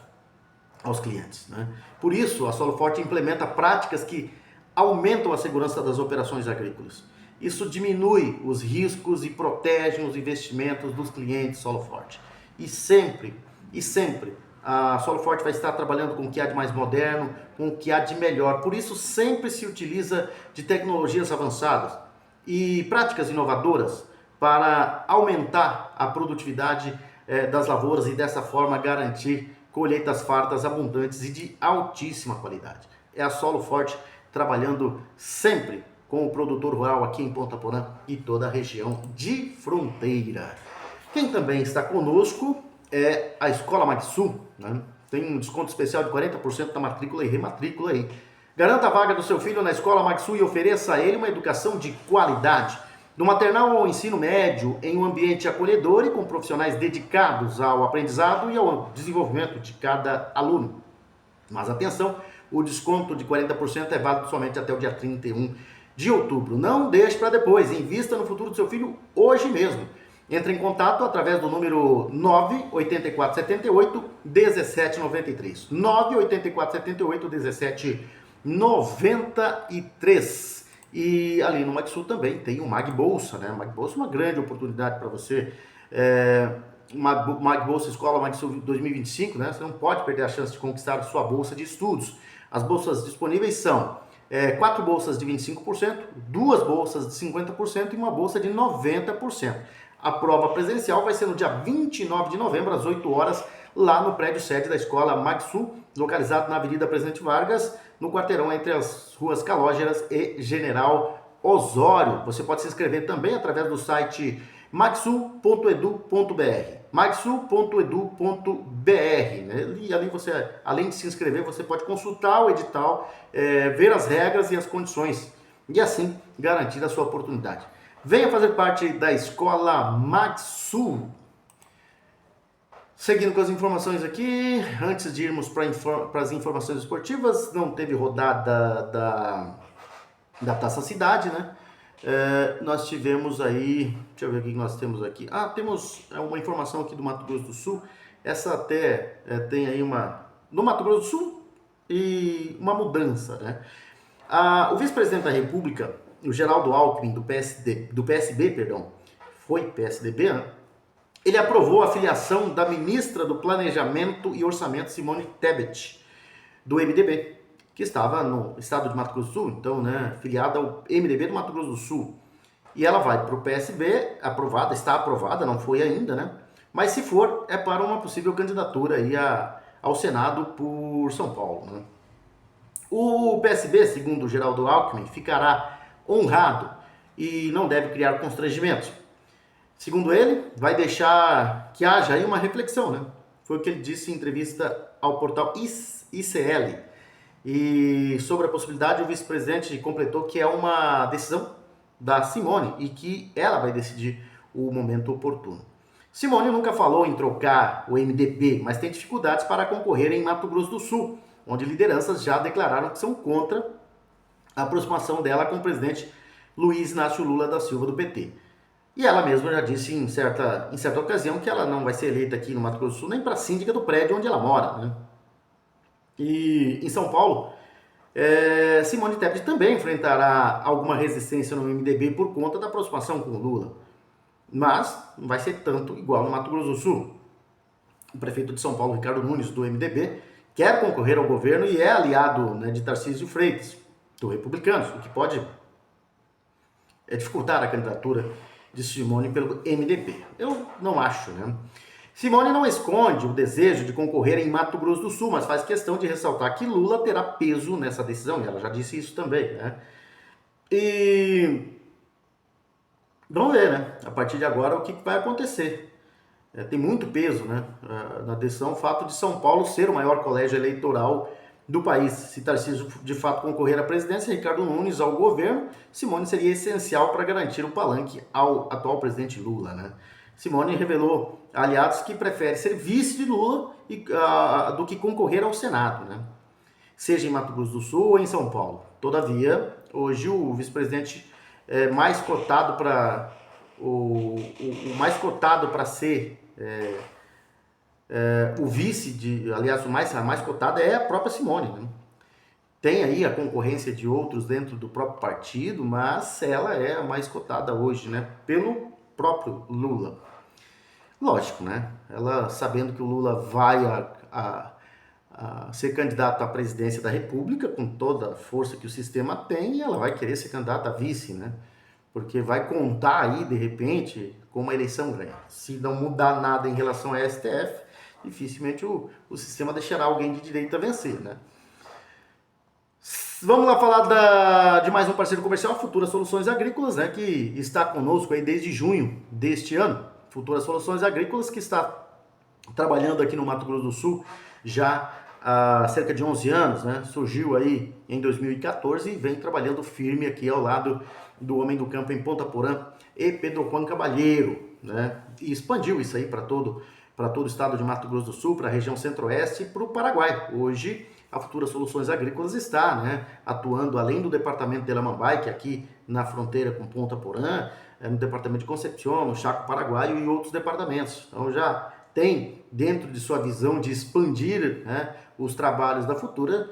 A: aos clientes, né? Por isso, a Solo Forte implementa práticas que aumentam a segurança das operações agrícolas. Isso diminui os riscos e protege os investimentos dos clientes Solo Forte. E sempre, a Solo Forte vai estar trabalhando com o que há de mais moderno, com o que há de melhor. Por isso, sempre se utiliza de tecnologias avançadas e práticas inovadoras para aumentar a produtividade das lavouras e dessa forma garantir colheitas fartas, abundantes e de altíssima qualidade. É a Solo Forte trabalhando sempre com o produtor rural aqui em Ponta Porã e toda a região de fronteira. Quem também está conosco é a Escola Magsul, né? Tem um desconto especial de 40% na matrícula e rematrícula aí. Garanta a vaga do seu filho na Escola Magsul e ofereça a ele uma educação de qualidade. Do maternal ao ensino médio, em um ambiente acolhedor e com profissionais dedicados ao aprendizado e ao desenvolvimento de cada aluno. Mas atenção, o desconto de 40% é válido somente até o dia 31 de outubro. Não deixe para depois, invista no futuro do seu filho hoje mesmo. Entre em contato através do número 98478 1793. 98478 1793. E ali no Magsul também tem o Mag Bolsa, né? O Mag Bolsa é uma grande oportunidade para você. Mag Bolsa Escola Magsul 2025, né? Você não pode perder a chance de conquistar a sua bolsa de estudos. As bolsas disponíveis são 4 bolsas de 25%, 2 bolsas de 50% e uma bolsa de 90%. A prova presencial vai ser no dia 29 de novembro, às 8 horas, lá no prédio sede da Escola Magsul, localizado na Avenida Presidente Vargas, no quarteirão entre as ruas Calógeras e General Osório. Você pode se inscrever também através do site magsul.edu.br, magsul.edu.br, né? E ali você, além de se inscrever, você pode consultar o edital, ver as regras e as condições e assim garantir a sua oportunidade. Venha fazer parte da Escola Magsul. Seguindo com as informações aqui, antes de irmos para as informações esportivas, não teve rodada da Taça Cidade, né? Nós tivemos aí, deixa eu ver o que nós temos aqui. Temos uma informação aqui do Mato Grosso do Sul. Essa até tem aí no Mato Grosso do Sul e uma mudança, né? O vice-presidente da República, o Geraldo Alckmin, do PSB, foi PSDB, né? Ele aprovou a filiação da ministra do Planejamento e Orçamento, Simone Tebet, do MDB, que estava no estado de Mato Grosso do Sul, então, né, filiada ao MDB do Mato Grosso do Sul. E ela vai para o PSB, está aprovada, não foi ainda, né? Mas se for, é para uma possível candidatura aí ao Senado por São Paulo, né? O PSB, segundo o Geraldo Alckmin, ficará honrado e não deve criar constrangimentos. Segundo ele, vai deixar que haja aí uma reflexão, né? Foi o que ele disse em entrevista ao portal ICL. E sobre a possibilidade, o vice-presidente completou que é uma decisão da Simone e que ela vai decidir o momento oportuno. Simone nunca falou em trocar o MDB, mas tem dificuldades para concorrer em Mato Grosso do Sul, onde lideranças já declararam que são contra a aproximação dela com o presidente Luiz Inácio Lula da Silva do PT. E ela mesma já disse em certa ocasião que ela não vai ser eleita aqui no Mato Grosso do Sul nem para síndica do prédio onde ela mora, né? E em São Paulo, Simone Tebet também enfrentará alguma resistência no MDB por conta da aproximação com o Lula. mas não vai ser tanto igual no Mato Grosso do Sul. O prefeito de São Paulo, Ricardo Nunes, do MDB, quer concorrer ao governo e é aliado, né, de Tarcísio Freitas, do Republicanos, o que pode dificultar a candidatura de Simone pelo MDB. Eu não acho, né? Simone não esconde o desejo de concorrer em Mato Grosso do Sul, mas faz questão de ressaltar que Lula terá peso nessa decisão, e ela já disse isso também, né? E vamos ver, né? A partir de agora, o que vai acontecer. Tem muito peso, né, na decisão o fato de São Paulo ser o maior colégio eleitoral do país. Se Tarcísio de fato concorrer à presidência, Ricardo Nunes ao governo, Simone seria essencial para garantir o palanque ao atual presidente Lula, né? Simone revelou a aliados que prefere ser vice de Lula do que concorrer ao Senado, né? Seja em Mato Grosso do Sul ou em São Paulo. Todavia, hoje o vice-presidente mais cotado para o mais cotado para ser o vice aliás, a mais cotada é a própria Simone, né? Tem aí a concorrência de outros dentro do próprio partido, mas ela é a mais cotada hoje, né? Pelo próprio Lula. Lógico, né? Ela sabendo que o Lula vai a ser candidato à presidência da República, com toda a força que o sistema tem, ela vai querer ser candidata a vice, né? Porque vai contar aí, de repente, com uma eleição ganha. Se não mudar nada em relação à STF, dificilmente o sistema deixará alguém de direita vencer, né? Vamos lá falar de mais um parceiro comercial, Futura Soluções Agrícolas, né, que está conosco aí desde junho deste ano. Futura Soluções Agrícolas, que está trabalhando aqui no Mato Grosso do Sul já há cerca de 11 anos, né? Surgiu aí em 2014 e vem trabalhando firme aqui ao lado do Homem do Campo em Ponta Porã e Pedro Juan Cabalheiro, né? E expandiu isso aí para todo o estado de Mato Grosso do Sul, para a região centro-oeste e para o Paraguai. Hoje, a Futura Soluções Agrícolas está, né, atuando além do departamento de Lamambai, que é aqui na fronteira com Ponta Porã, no departamento de Concepción, no Chaco Paraguaio e outros departamentos. Então já tem dentro de sua visão de expandir, né, os trabalhos da Futura,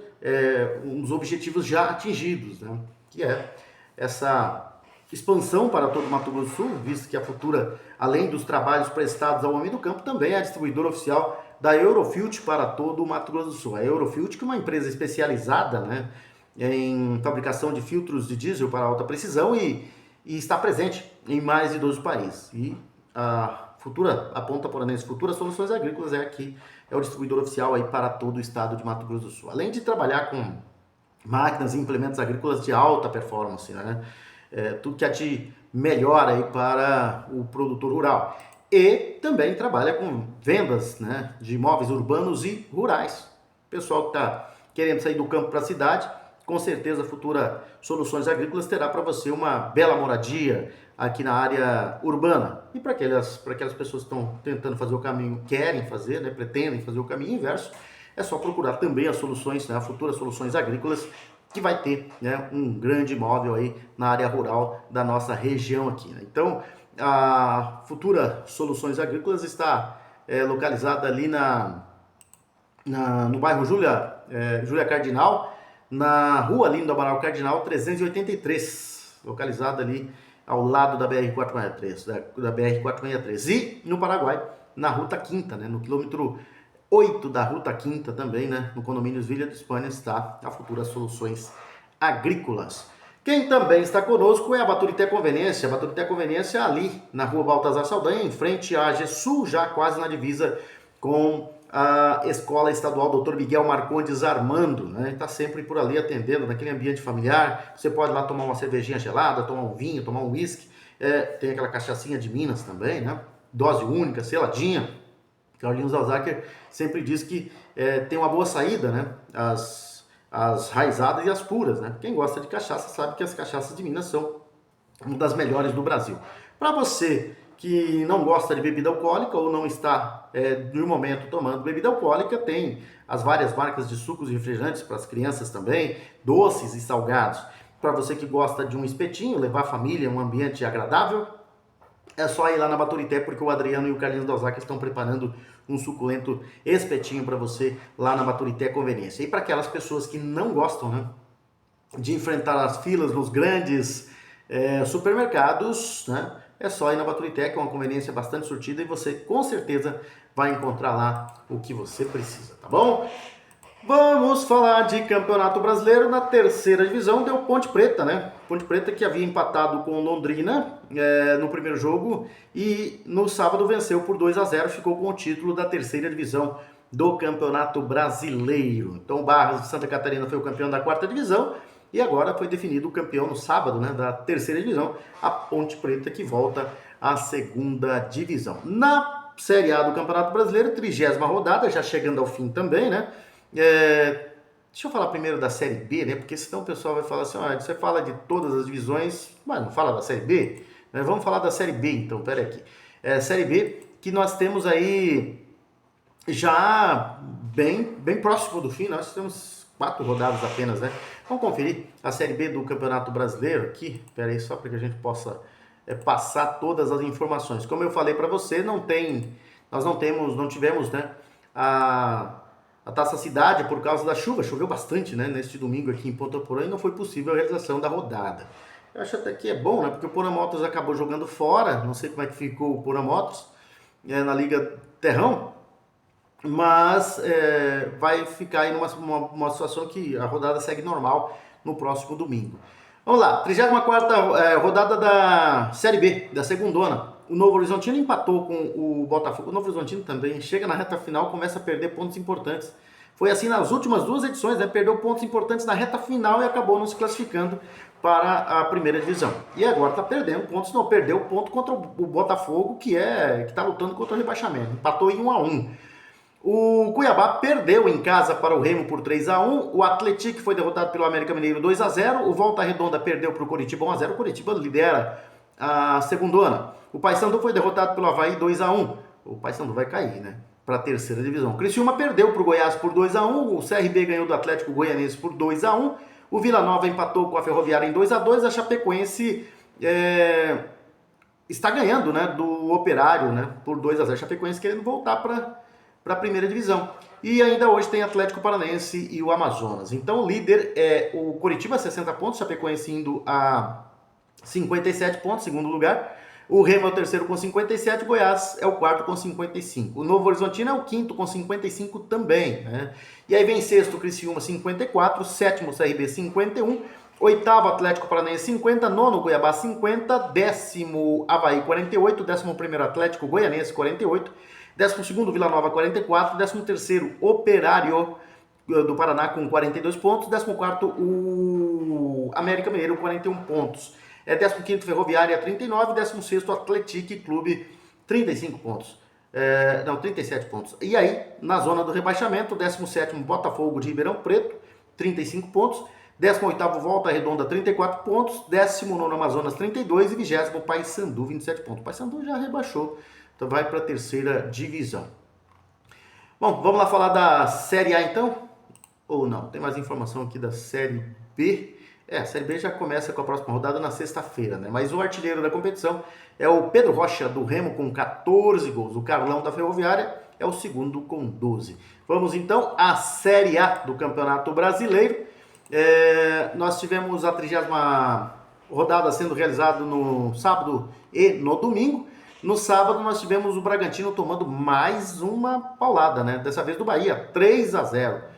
A: uns objetivos já atingidos, né, que é essa expansão para todo o Mato Grosso do Sul, visto que a Futura, além dos trabalhos prestados ao Homem do Campo, também é a distribuidora oficial da Eurofilt para todo o Mato Grosso do Sul. A Eurofilt, que é uma empresa especializada, né, em fabricação de filtros de diesel para alta precisão e está presente em mais de 12 países. E a Ponta Poranense Futura Soluções Agrícolas é o distribuidor oficial aí para todo o estado de Mato Grosso do Sul. Além de trabalhar com máquinas e implementos agrícolas de alta performance, né? Tudo que melhora aí para o produtor rural. E também trabalha com vendas, né, de imóveis urbanos e rurais. O pessoal que está querendo sair do campo para a cidade, com certeza a Futura Soluções Agrícolas terá para você uma bela moradia aqui na área urbana. E para aquelas pessoas que estão tentando fazer o caminho, querem fazer, né, pretendem fazer o caminho inverso, é só procurar também as soluções, né, a Futura Soluções Agrícolas, que vai ter, né, um grande imóvel aí na área rural da nossa região aqui, né? Então, a Futura Soluções Agrícolas está localizada ali no bairro Júlia Cardinal, na rua Lindo Amaral Cardinal 383, localizada ali ao lado da BR-463, da BR-463. E no Paraguai, na Ruta Quinta, né, no quilômetro 8 da Ruta Quinta também, né, no condomínio Vila de Espanha, está a Futura Soluções Agrícolas. Quem também está conosco é a Baturité Conveniência. A Baturité Conveniência ali na rua Baltazar Saldanha, em frente à AGESUL, já quase na divisa com a Escola Estadual Dr. Miguel Marcondes Armando, né? Está sempre por ali atendendo, naquele ambiente familiar. Você pode lá tomar uma cervejinha gelada, tomar um vinho, tomar um uísque. Tem aquela cachaçinha de Minas também, né? Dose única, seladinha. Carlinhos Alzaker sempre diz que tem uma boa saída, né? As raizadas e as puras, né? Quem gosta de cachaça sabe que as cachaças de Minas são uma das melhores do Brasil. Para você que não gosta de bebida alcoólica ou não está, no momento, tomando bebida alcoólica, tem as várias marcas de sucos e refrigerantes para as crianças também, doces e salgados. Para você que gosta de um espetinho, levar a família em um ambiente agradável, é só ir lá na Baturité, porque o Adriano e o Carlinhos Dalzac estão preparando um suculento espetinho para você lá na Baturité Conveniência. E para aquelas pessoas que não gostam, né, de enfrentar as filas nos grandes supermercados, né, é só ir na Baturité, é uma conveniência bastante surtida e você com certeza vai encontrar lá o que você precisa, tá bom? Vamos falar de Campeonato Brasileiro. Na terceira divisão deu Ponte Preta, né? Ponte Preta que havia empatado com Londrina no primeiro jogo e no sábado venceu por 2-0, ficou com o título da terceira divisão do Campeonato Brasileiro. Então o Barras de Santa Catarina foi o campeão da quarta divisão e agora foi definido o campeão no sábado, né, da terceira divisão, a Ponte Preta que volta à segunda divisão. Na Série A do Campeonato Brasileiro, 30ª rodada, já chegando ao fim também, né? Deixa eu falar primeiro da Série B, né? Porque senão o pessoal vai falar assim, você fala de todas as divisões, mas não fala da Série B? Vamos falar da Série B então, pera aqui. Série B que nós temos aí já bem próximo do fim, nós temos 4 rodadas apenas, né? Vamos conferir a Série B do Campeonato Brasileiro aqui, pera aí, só para que a gente possa passar todas as informações. Como eu falei para você, nós não tivemos, né, a Taça Cidade por causa da chuva, choveu bastante, né, neste domingo aqui em Ponta Porã e não foi possível a realização da rodada. Eu acho até que é bom, né, porque o Porã Motos acabou jogando fora, não sei como é que ficou o Porã Motos na Liga Terrão, mas vai ficar aí numa situação que a rodada segue normal no próximo domingo. Vamos lá, 34ª rodada da Série B, da segundona. O Novo Horizontino empatou com o Botafogo. O Novo Horizontino também chega na reta final, começa a perder pontos importantes. Foi assim nas últimas 2 edições, né? Perdeu pontos importantes na reta final e acabou não se classificando para a primeira divisão. E agora está perdendo pontos, não perdeu ponto contra o Botafogo, que está lutando contra o rebaixamento. Empatou em 1-1. O Cuiabá perdeu em casa para o Remo por 3-1. O Atlético foi derrotado pelo América Mineiro 2-0. O Volta Redonda perdeu para o Coritiba 1-0. O Coritiba lidera a segundona. O Paysandu foi derrotado pelo Avaí 2-1. O Paysandu vai cair, né, para a terceira divisão. O Criciúma perdeu para o Goiás por 2-1. O CRB ganhou do Atlético Goianiense por 2-1. O Vila Nova empatou com a Ferroviária em 2-2. A Chapecoense está ganhando, né, do Operário, né, por 2-0. A Chapecoense querendo voltar para a primeira divisão. E ainda hoje tem Atlético Paranaense e o Amazonas. Então o líder é o Coritiba, 60 pontos. Chapecoense indo a 57 pontos, segundo lugar. O Remo é o terceiro com 57, o Goiás é o quarto com 55. O Novo Horizontino é o quinto com 55 também, né? E aí vem sexto o Criciúma, 54, sétimo o CRB, 51, oitavo Atlético Paranaense, 50, nono Cuiabá, 50, décimo Avaí, 48, décimo primeiro Atlético Goianiense, 48, décimo segundo Vila Nova, 44, décimo terceiro Operário do Paraná com 42 pontos, décimo quarto o América Mineiro, 41 pontos. 15º Ferroviária, 39, 16º Atlético Clube, 35 pontos. 37 pontos. E aí, na zona do rebaixamento, 17º Botafogo de Ribeirão Preto, 35 pontos. 18º Volta Redonda, 34 pontos. 19º Amazonas, 32. E 20º Paysandu, 27 pontos. O Paysandu já rebaixou, então vai para a terceira divisão. Bom, vamos lá falar da Série A então? Ou não? Tem mais informação aqui da Série B. A Série B já começa com a próxima rodada na sexta-feira, né? Mas o artilheiro da competição é o Pedro Rocha, do Remo, com 14 gols. O Carlão, da Ferroviária, é o segundo com 12. Vamos, então, à Série A do Campeonato Brasileiro. Nós tivemos a 30ª rodada sendo realizada no sábado e no domingo. No sábado, nós tivemos o Bragantino tomando mais uma paulada, né? Dessa vez do Bahia, 3-0.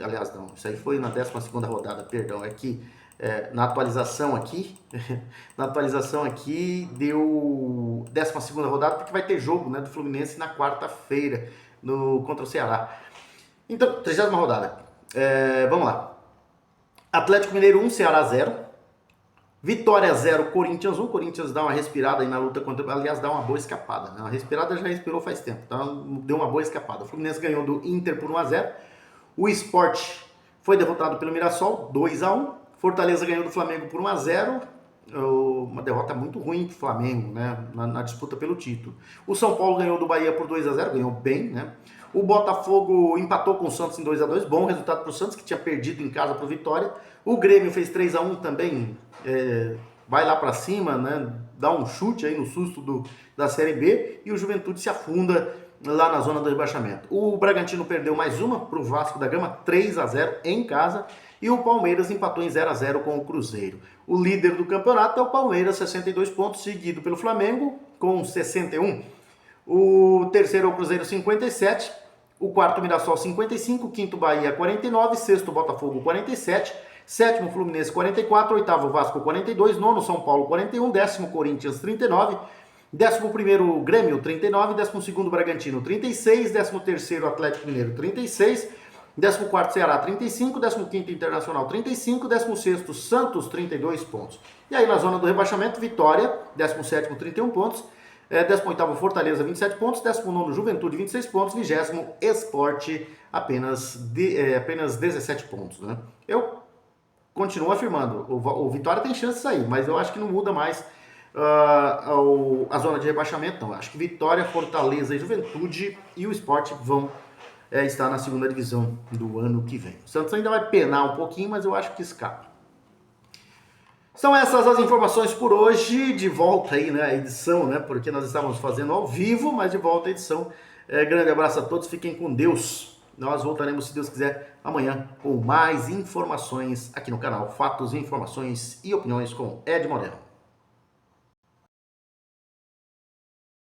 A: Aliás, não, isso aí foi na 12ª rodada, perdão, é que na atualização aqui deu 12ª rodada, porque vai ter jogo, né, do Fluminense na quarta-feira contra o Ceará. Então, 30ª rodada, vamos lá. Atlético Mineiro 1, Ceará 0, Vitória 0, Corinthians 1. Corinthians dá uma respirada aí na luta contra, aliás, dá uma boa escapada, né? A respirada já respirou faz tempo, então deu uma boa escapada. O Fluminense ganhou do Inter por 1-0. O Sport foi derrotado pelo Mirassol, 2-1. Fortaleza ganhou do Flamengo por 1-0. Uma derrota muito ruim para o Flamengo, né, na disputa pelo título. O São Paulo ganhou do Bahia por 2-0, ganhou bem, né? O Botafogo empatou com o Santos em 2-2, bom resultado para o Santos, que tinha perdido em casa para o Vitória. O Grêmio fez 3-1 também, vai lá para cima, né? Dá um chute aí no susto da Série B, e o Juventude se afunda lá na zona do rebaixamento. O Bragantino perdeu mais uma para o Vasco da Gama, 3-0 em casa, e o Palmeiras empatou em 0-0 com o Cruzeiro. O líder do campeonato é o Palmeiras, 62 pontos, seguido pelo Flamengo, com 61. O terceiro é o Cruzeiro, 57. O quarto, Mirassol, 55. Quinto, Bahia, 49. Sexto, Botafogo, 47. Sétimo, Fluminense, 44. Oitavo, Vasco, 42. Nono, São Paulo, 41. Décimo, Corinthians, 39. 11º, Grêmio, 39. 12º, Bragantino, 36. 13º, Atlético Mineiro, 36. 14º, Ceará, 35. 15º, Internacional, 35. 16º, Santos, 32 pontos. E aí na zona do rebaixamento, Vitória, 17º, 31 pontos. 18º, Fortaleza, 27 pontos. 19º, Juventude, 26 pontos. 20º, Sport, apenas 17 pontos. Né? Eu continuo afirmando, o Vitória tem chance de sair, mas eu acho que não muda mais a zona de rebaixamento. Não. Acho que Vitória, Fortaleza e Juventude e o Sport vão estar na segunda divisão do ano que vem. O Santos ainda vai penar um pouquinho, mas eu acho que escapa. São essas as informações por hoje, de volta aí, né, a edição, né, porque nós estávamos fazendo ao vivo, mas de volta a edição. Grande abraço a todos, fiquem com Deus. Nós voltaremos, se Deus quiser, amanhã com mais informações aqui no canal Fatos, Informações e Opiniões com Ed Moreno.